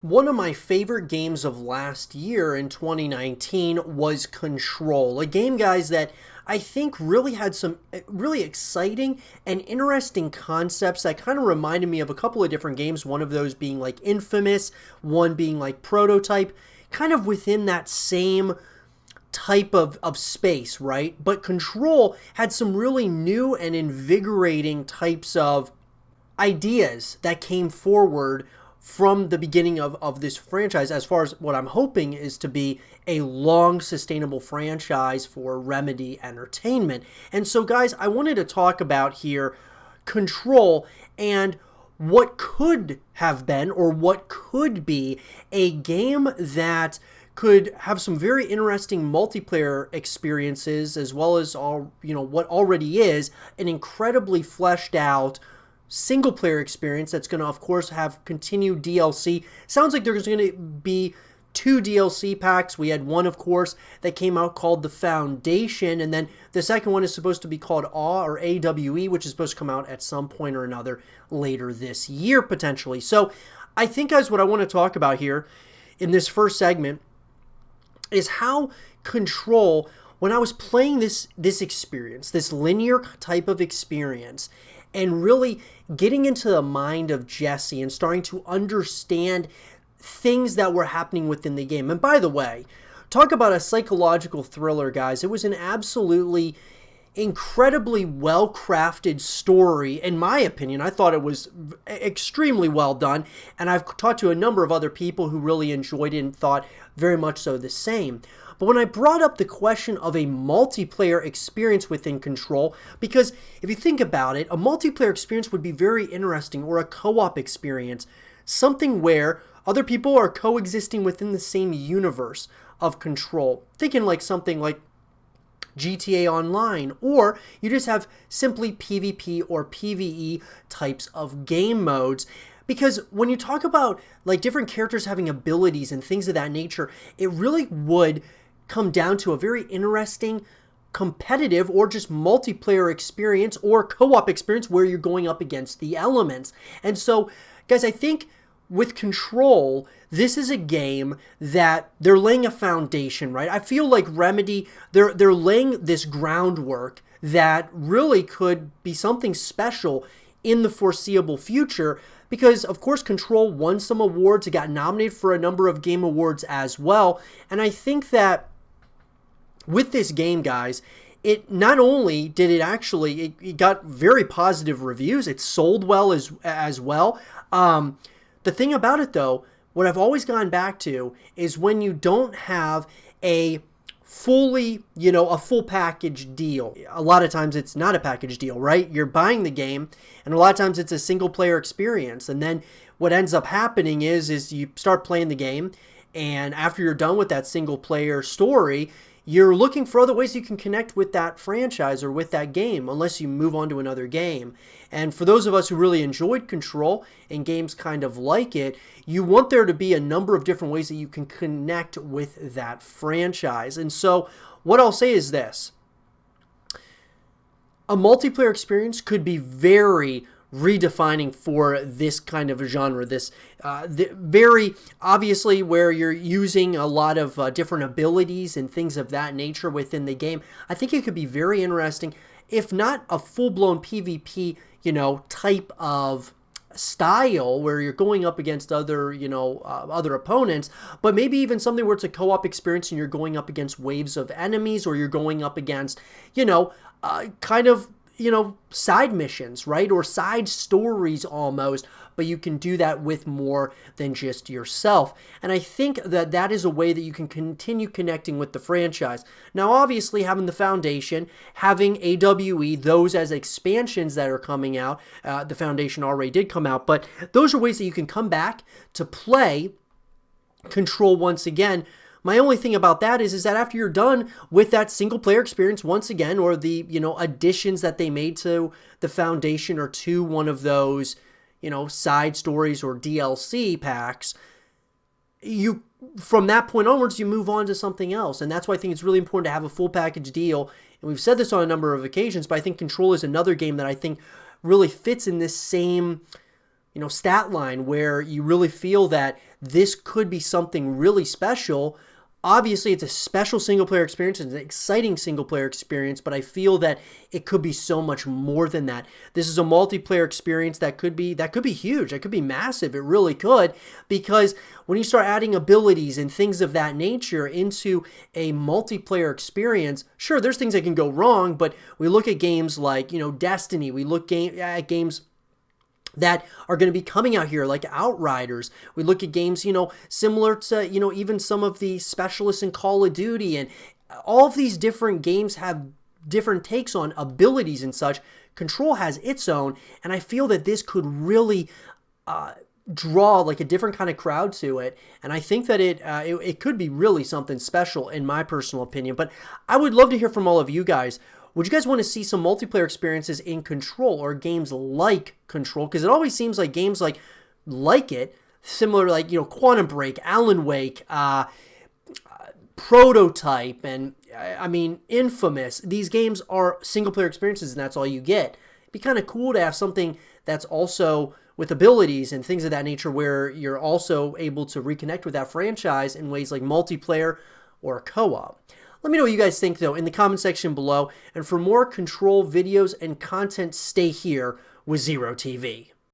One of my favorite games of last year in 2019 was Control, a game, guys, that I think really had some really exciting and interesting concepts that kind of reminded me of a couple of different games, one of those being like Infamous, one being like Prototype, kind of within that same type of space, right? But Control had some really new and invigorating types of ideas that came forward from the beginning of this franchise, as far as what I'm hoping is to be a long sustainable franchise for Remedy Entertainment. And so, guys, I wanted to talk about here Control and what could have been or what could be a game that could have some very interesting multiplayer experiences, as well as what already is an incredibly fleshed out single player experience that's going to, of course, have continued DLC. Sounds like there's going to be two DLC packs. We had one, of course, that came out called The Foundation, and then the second one is supposed to be called AWE, or AWE, which is supposed to come out at some point or another later this year, potentially. So I think, guys, what I want to talk about here in this first segment is how Control, when I was playing this experience, this linear type of experience, and really getting into the mind of Jesse and starting to understand things that were happening within the game. And by the way, talk about a psychological thriller, guys. It was an absolutely incredibly well-crafted story. In my opinion, I thought it was extremely well done, and I've talked to a number of other people who really enjoyed it and thought very much so the same. But when I brought up the question of a multiplayer experience within Control, because if you think about it, a multiplayer experience would be very interesting, or a co-op experience, something where other people are coexisting within the same universe of Control. Thinking like something like GTA Online, or you just have simply PvP or PvE types of game modes. Because when you talk about like different characters having abilities and things of that nature, it really would come down to a very interesting competitive or just multiplayer experience or co-op experience where you're going up against the elements. And so, guys, I think with Control, this is a game that they're laying a foundation, right? I feel like Remedy, they're laying this groundwork that really could be something special in the foreseeable future, because of course Control won some awards. It got nominated for a number of game awards as well. And I think that with this game, guys, it not only did it got very positive reviews, it sold well as well. The thing about it, though, what I've always gone back to is when you don't have a a full package deal. A lot of times it's not a package deal, right? You're buying the game, and a lot of times it's a single player experience. And then what ends up happening is you start playing the game, and after you're done with that single player story, you're looking for other ways you can connect with that franchise or with that game, unless you move on to another game. And for those of us who really enjoyed Control and games kind of like it, you want there to be a number of different ways that you can connect with that franchise. And so what I'll say is this: a multiplayer experience could be very redefining for this kind of a genre. This very obviously where you're using a lot of different abilities and things of that nature within the game. I think it could be very interesting, if not a full-blown PvP, type of style where you're going up against other, other opponents, but maybe even something where it's a co-op experience and you're going up against waves of enemies, or you're going up against, kind of side missions, right? Or side stories almost, but you can do that with more than just yourself. And I think that that is a way that you can continue connecting with the franchise. Now, obviously, having the Foundation, having AWE, those as expansions that are coming out, the Foundation already did come out, but those are ways that you can come back to play Control once again. My only thing about that is that after you're done with that single player experience once again, or the, additions that they made to the Foundation, or to one of those, side stories or DLC packs, from that point onwards, you move on to something else. And that's why I think it's really important to have a full package deal. And we've said this on a number of occasions, but I think Control is another game that I think really fits in this same, stat line where you really feel that this could be something really special. Obviously, it's a special single-player experience. It's an exciting single-player experience, but I feel that it could be so much more than that. This is a multiplayer experience that could be huge. That could be massive. It really could, because when you start adding abilities and things of that nature into a multiplayer experience, sure, there's things that can go wrong, but we look at games like, Destiny. We look at games that are going to be coming out here, like Outriders. We look at games, similar to, even some of the specialists in Call of Duty, and all of these different games have different takes on abilities and such. Control has its own, and I feel that this could really draw like a different kind of crowd to it, and I think that it could be really something special in my personal opinion. But I would love to hear from all of you guys. Would you guys want to see some multiplayer experiences in Control or games like Control? Because it always seems like games like it, similar like, Quantum Break, Alan Wake, Prototype, and Infamous. These games are single-player experiences, and that's all you get. It'd be kind of cool to have something that's also with abilities and things of that nature where you're also able to reconnect with that franchise in ways like multiplayer or co-op. Let me know what you guys think, though, in the comment section below. And for more Control videos and content, stay here with Zero TV.